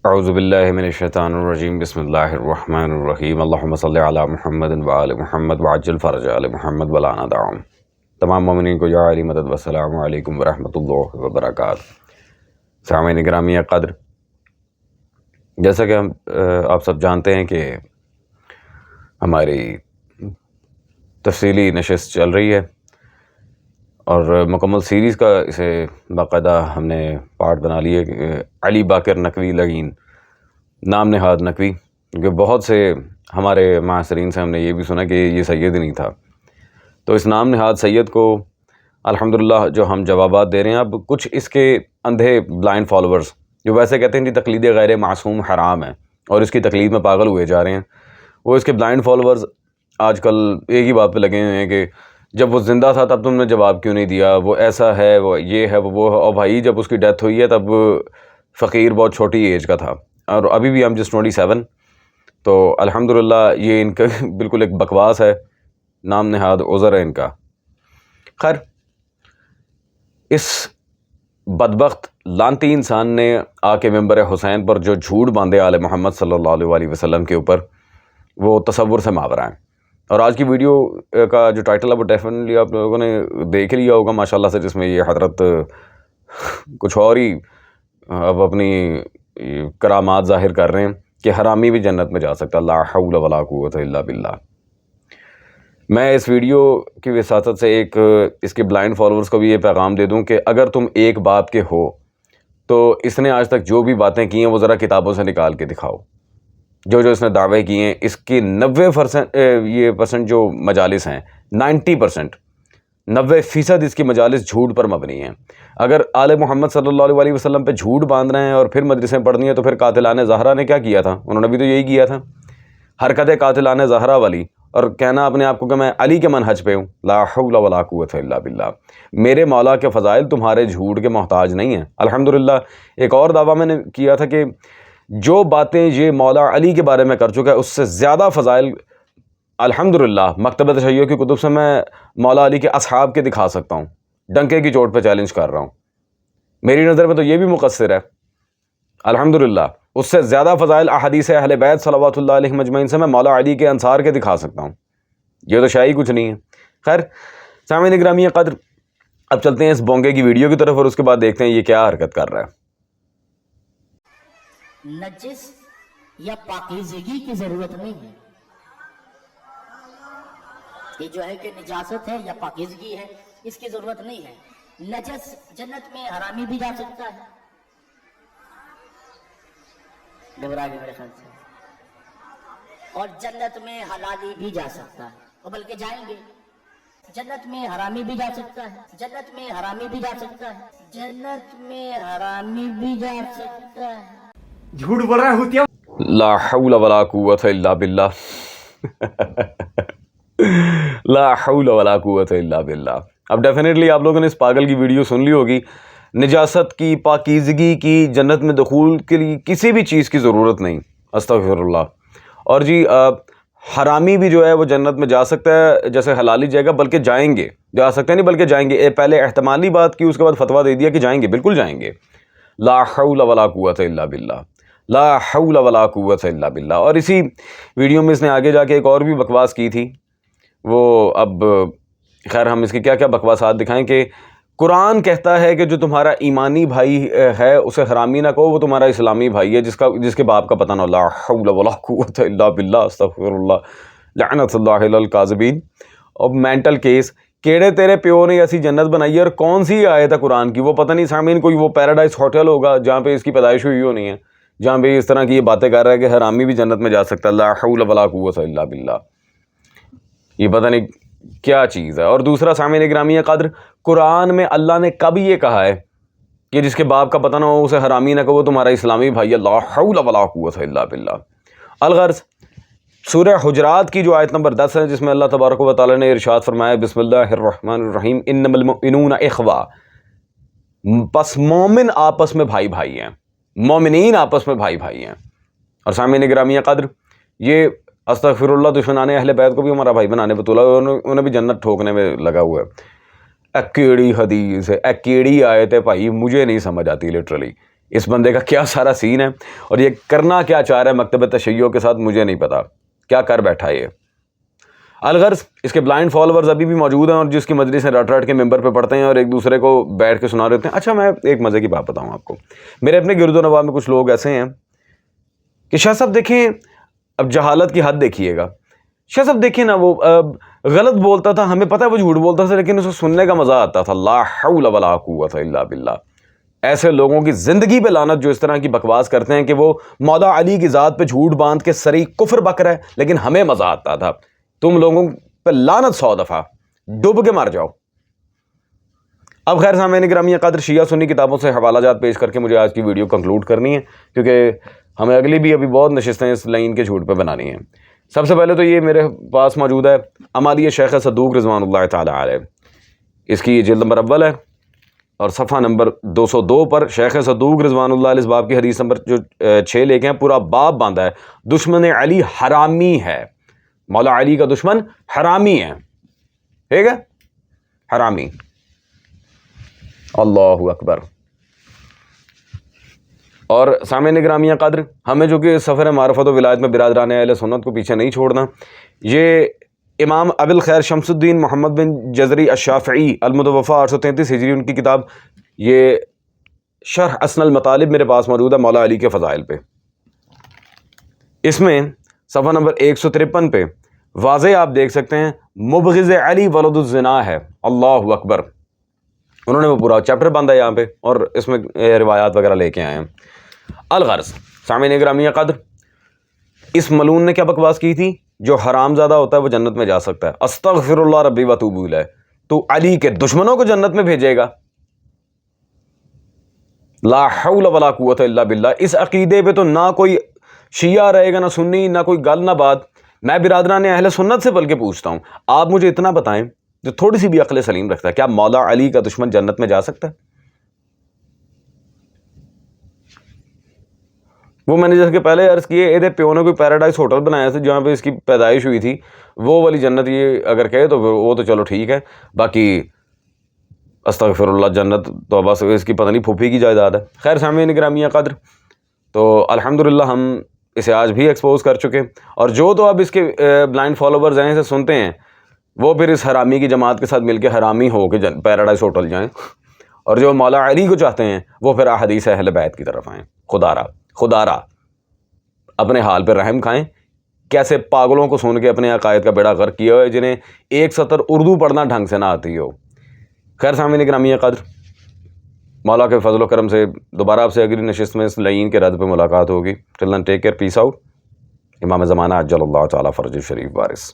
اعوذ باللہ من الشیطان الرجیم بسم اللہ الرحمن الرحیم اللہم صلی علی محمد وآل محمد وعجل فرج آل محمد ولا ندعهم۔ تمام مومنین کو یا علی مدد والسلام علیکم ورحمۃ اللہ وبرکاتہ۔ سامعین گرامی قدر، جیسا کہ آپ سب جانتے ہیں کہ ہماری تفصیلی نشست چل رہی ہے اور مکمل سیریز کا اسے باقاعدہ ہم نے پارٹ بنا لیے علی باقر نقوی لعین، نام نہاد نقوی، کیونکہ بہت سے ہمارے معاصرین سے ہم نے یہ بھی سنا کہ یہ سید نہیں تھا، تو اس نام نہاد سید کو الحمدللہ جو ہم جوابات دے رہے ہیں، اب کچھ اس کے اندھے بلائنڈ فالوورز جو ویسے کہتے ہیں کہ تقلید غیر معصوم حرام ہے اور اس کی تقلید میں پاگل ہوئے جا رہے ہیں، وہ اس کے بلائنڈ فالوورز آج کل ایک ہی بات پہ لگے ہوئے ہیں کہ جب وہ زندہ تھا تب تم نے جواب کیوں نہیں دیا، وہ ایسا ہے، وہ یہ ہے، وہ ہے۔ اور بھائی جب اس کی ڈیتھ ہوئی ہے تب فقیر بہت چھوٹی ایج کا تھا اور ابھی بھی ہم جس 27، تو الحمدللہ یہ ان کا بالکل ایک بکواس ہے، نام نہاد عذر ہے ان کا۔ خیر، اس بدبخت لعنتی انسان نے آ کے ممبر حسین پر جو جھوٹ باندھے آل محمد صلی اللہ علیہ وسلم کے اوپر، وہ تصور سے ماورا ہیں۔ اور آج کی ویڈیو کا جو ٹائٹل ہے وہ ڈیفینیٹلی آپ لوگوں نے دیکھ لیا ہوگا ماشاءاللہ سے، جس میں یہ حضرت کچھ اور ہی اب اپنی کرامات ظاہر کر رہے ہیں کہ حرامی بھی جنت میں جا سکتا، لا حول ولا قوت الا باللہ۔ میں اس ویڈیو کی وساطت سے ایک اس کے بلائنڈ فالوورز کو بھی یہ پیغام دے دوں کہ اگر تم ایک باپ کے ہو تو اس نے آج تک جو بھی باتیں کی ہیں وہ ذرا کتابوں سے نکال کے دکھاؤ۔ جو اس نے دعوے کیے ہیں، اس کی 90% جو مجالس ہیں، 90% اس کی مجالس جھوٹ پر مبنی ہیں۔ اگر آل محمد صلی اللہ علیہ وسلم پہ جھوٹ باندھ رہے ہیں اور پھر مدرسیں پڑھنی ہیں، تو پھر قاتلان زہرا نے کیا کیا تھا؟ انہوں نے بھی تو یہی کیا تھا، حرکت قاتلان زہرا والی، اور کہنا اپنے آپ کو کہ میں علی کے منہج پہ ہوں۔ لا حول ولا قوت الا باللہ۔ میرے مولا کے فضائل تمہارے جھوٹ کے محتاج نہیں ہیں۔ الحمدللہ ایک اور دعویٰ میں نے کیا تھا کہ جو باتیں یہ مولا علی کے بارے میں کر چکا ہے، اس سے زیادہ فضائل الحمدللہ مکتبہ تشیع کی کتب سے میں مولا علی کے اصحاب کے دکھا سکتا ہوں، ڈنکے کی چوٹ پہ چیلنج کر رہا ہوں۔ میری نظر میں تو یہ بھی مقصر ہے الحمدللہ۔ اس سے زیادہ فضائل احادیث اہل بیت صلوات اللہ علیہ مجمعین سے میں مولا علی کے انصار کے دکھا سکتا ہوں، یہ تو شاید کچھ نہیں ہے۔ خیر سامعین گرامی قدر، اب چلتے ہیں اس بونگے کی ویڈیو کی طرف اور اس کے بعد دیکھتے ہیں یہ کیا حرکت کر رہا ہے۔ نجس یا پاکیزگی کی ضرورت نہیں ہے، یہ جو ہے کہ نجاست ہے یا پاکیزگی ہے، اس کی ضرورت نہیں ہے۔ نجس جنت میں حرامی بھی جا سکتا ہے، گھبرا کے میرے خیال سے، اور جنت میں حلالی بھی جا سکتا ہے، اور بلکہ جائیں گے۔ جنت میں حرامی بھی جا سکتا ہے، جنت میں حرامی بھی جا سکتا ہے، جنت میں حرامی بھی جا سکتا ہے۔ جھوٹ بول رہا ہے ہوتیا۔ لا حول ولا قوت الا باللہ لا حول ولا قوت الا باللہ۔ اب ڈیفینیٹلی آپ لوگوں نے اس پاگل کی ویڈیو سن لی ہوگی۔ نجاست کی، پاکیزگی کی، جنت میں دخول کے لیے کسی بھی چیز کی ضرورت نہیں، استغفر اللہ۔ اور جی حرامی بھی جو ہے وہ جنت میں جا سکتا ہے، جیسے حلالی جائے گا، بلکہ جائیں گے، جا سکتے ہیں نہیں بلکہ جائیں گے۔ پہلے احتمالی بات کی، اس کے بعد فتویٰ دے دیا کہ جائیں گے، بالکل جائیں گے۔ لا حول ولا قوت الا باللہ، لا حول ولا قوت الا باللہ۔ اور اسی ویڈیو میں اس نے آگے جا کے ایک اور بھی بکواس کی تھی، وہ اب خیر ہم اس کی کیا کیا بکواسات دکھائیں کہ قرآن کہتا ہے کہ جو تمہارا ایمانی بھائی ہے اسے حرامی نہ کہو، وہ تمہارا اسلامی بھائی ہے جس کے باپ کا پتہ نہ ہو۔ لا حول ولا قوت الا باللہ، استغفر اللہ، لعنت اللہ علی الکاذبین۔ اور مینٹل کیس، کیڑے تیرے پیو نے ایسی جنت بنائی ہے، اور کون سی آیت ہے قرآن کی؟ وہ پتہ نہیں سامعین، کوئی وہ پیراڈائز ہوٹل ہوگا جہاں پہ اس کی پیدائش ہوئی ہونی ہے، جہاں پہ اس طرح کی یہ باتیں کر رہا ہے کہ حرامی بھی جنت میں جا سکتا ہے۔ لا حول ولا قوت الا باللہ، یہ پتہ نہیں کیا چیز ہے۔ اور دوسرا سامعین گرامی قدر، قرآن میں اللہ نے کب یہ کہا ہے کہ جس کے باپ کا پتہ نہ ہو اسے حرامی نہ کہو، وہ تمہارا اسلامی بھائی ہے؟ لا حول ولا قوت الا باللہ۔ الغرض سورہ حجرات کی جو آیت نمبر 10 ہے، جس میں اللہ تبارک و تعالیٰ نے ارشاد فرمایا، بسم اللہ الرحمن الرحیم، انما المؤمنون اخوہ، پس مومن آپس میں بھائی بھائی ہیں، مومنین آپس میں بھائی بھائی ہیں۔ اور سامعین گرامی قدر، یہ استغفر اللہ دشمنان اہل بیت کو بھی ہمارا بھائی بنانے پہ تولا، انہیں بھی جنت ٹھوکنے میں لگا ہوا ہے۔ کیڑی حدیث ہے، کیڑی آیت ہے بھائی، مجھے نہیں سمجھ آتی لٹرلی۔ اس بندے کا کیا سارا سین ہے اور یہ کرنا کیا چاہ رہا ہے مکتب تشیع کے ساتھ مجھے نہیں پتا کیا کر بیٹھا ہے یہ۔ الغرض اس کے بلائنڈ فالوورز ابھی بھی موجود ہیں اور جس کی مجلس سے رٹ رٹ کے ممبر پہ پڑھتے ہیں اور ایک دوسرے کو بیٹھ کے سنا رہتے ہیں۔ اچھا میں ایک مزے کی بات بتاؤں آپ کو، میرے اپنے گرد و نواح میں کچھ لوگ ایسے ہیں کہ شاہ صاحب دیکھیں، اب جہالت کی حد دیکھیے گا، شاہ صاحب دیکھیں نا وہ غلط بولتا تھا، ہمیں پتہ ہے وہ جھوٹ بولتا تھا لیکن اسے سننے کا مزہ آتا تھا۔ لا حول ولا قوت الا باللہ۔ ایسے لوگوں کی زندگی پہ لعنت جو اس طرح کی بکواس کرتے ہیں کہ وہ مولا علی کی ذات پہ جھوٹ باندھ کے سری کفر بک رہا ہے لیکن ہمیں مزہ آتا تھا۔ تم لوگوں پہ لعنت 100 دفعہ، ڈوب کے مر جاؤ۔ اب خیر سامعین گرامی قدر، شیعہ سنی کتابوں سے حوالہ جات پیش کر کے مجھے آج کی ویڈیو کنکلوڈ کرنی ہے کیونکہ ہمیں اگلی بھی ابھی بہت نشستیں اس لائن کے جھوٹ پہ بنانی ہیں۔ سب سے پہلے تو یہ میرے پاس موجود ہے امالیہ شیخ صدوق رضوان اللہ تعالی علیہ، اس کی جلد نمبر اول ہے اور صفحہ نمبر 202 پر شیخ صدوق رضوان اللہ علیہ اس باب کی حدیث نمبر جو 6 لے کے ہیں، پورا باب باندھا ہے دشمن علی حرامی ہے، مولا علی کا دشمن حرامی ہے، ٹھیک ہے، حرامی۔ اللہ اکبر۔ اور سامعین گرامی قدر، ہمیں جو کہ سفر معرفت و ولایت میں برادران اہل سنت کو پیچھے نہیں چھوڑنا، یہ امام ابو الخیر شمس الدین محمد بن جزری الشافعی المتوفی 833 ہجری، ان کی کتاب یہ شرح اسن المطالب میرے پاس موجود ہے مولا علی کے فضائل پہ۔ اس میں صفحہ نمبر 153 پہ واضح آپ دیکھ سکتے ہیں مبغض علی ولد الزنا ہے۔ اللہ اکبر۔ انہوں نے وہ پورا چیپٹر باندھا یہاں پہ اور اس میں روایات وغیرہ لے کے آئے ہیں۔ الغرض سامعین گرامی قدر، اس ملعون نے کیا بکواس کی تھی؟ جو حرام زادہ ہوتا ہے وہ جنت میں جا سکتا ہے، استغفر اللہ ربی و اتوب الیہ۔ تو علی کے دشمنوں کو جنت میں بھیجے گا؟ لا حول ولا قوت الا باللہ۔ اس عقیدے پہ تو نہ کوئی شیعہ رہے گا، نہ سنی، نہ کوئی گل، نہ بات۔ میں برادران اہل سنت سے بلکہ پوچھتا ہوں، آپ مجھے اتنا بتائیں جو تھوڑی سی بھی عقل سلیم رکھتا ہے، کیا مولا علی کا دشمن جنت میں جا سکتا ہے؟ وہ میں نے جیسے کہ پہلے عرض کیے، یہ پیو نے کوئی پیراڈائز ہوٹل بنایا تھا جہاں پہ اس کی پیدائش ہوئی تھی، وہ والی جنت یہ اگر کہے تو وہ تو چلو ٹھیک ہے، باقی استغفر اللہ جنت تو بس اس کی پتہ نہیں پھوپھی کی جائیداد ہے۔ خیر سامعین گرامی قدر، تو الحمدللہ ہم اسے آج بھی ایکسپوز کر چکے، اور جو تو اب اس کے بلائنڈ فالوورز ہیں اسے سنتے ہیں وہ پھر اس حرامی کی جماعت کے ساتھ مل کے حرامی ہو کے پیراڈائز ہوٹل جائیں، اور جو مولا علی کو چاہتے ہیں وہ پھر احادیث اہل بیت کی طرف آئیں۔ خدا را اپنے حال پہ رحم کھائیں۔ کیسے پاگلوں کو سن کے اپنے عقائد کا بیڑا غرق کیا ہے جنہیں ایک سطر اردو پڑھنا ڈھنگ سے نہ آتی ہو۔ خیر سامعین گرامی قدر، مولا کے فضل و کرم سے دوبارہ آپ سے اگلی نشست میں اس لعین کے رد پہ ملاقات ہوگی۔ ٹل دین ٹیک کیئر، پیس آؤٹ۔ امام زمانہ عجل اللہ تعالیٰ فرج شریف وارث۔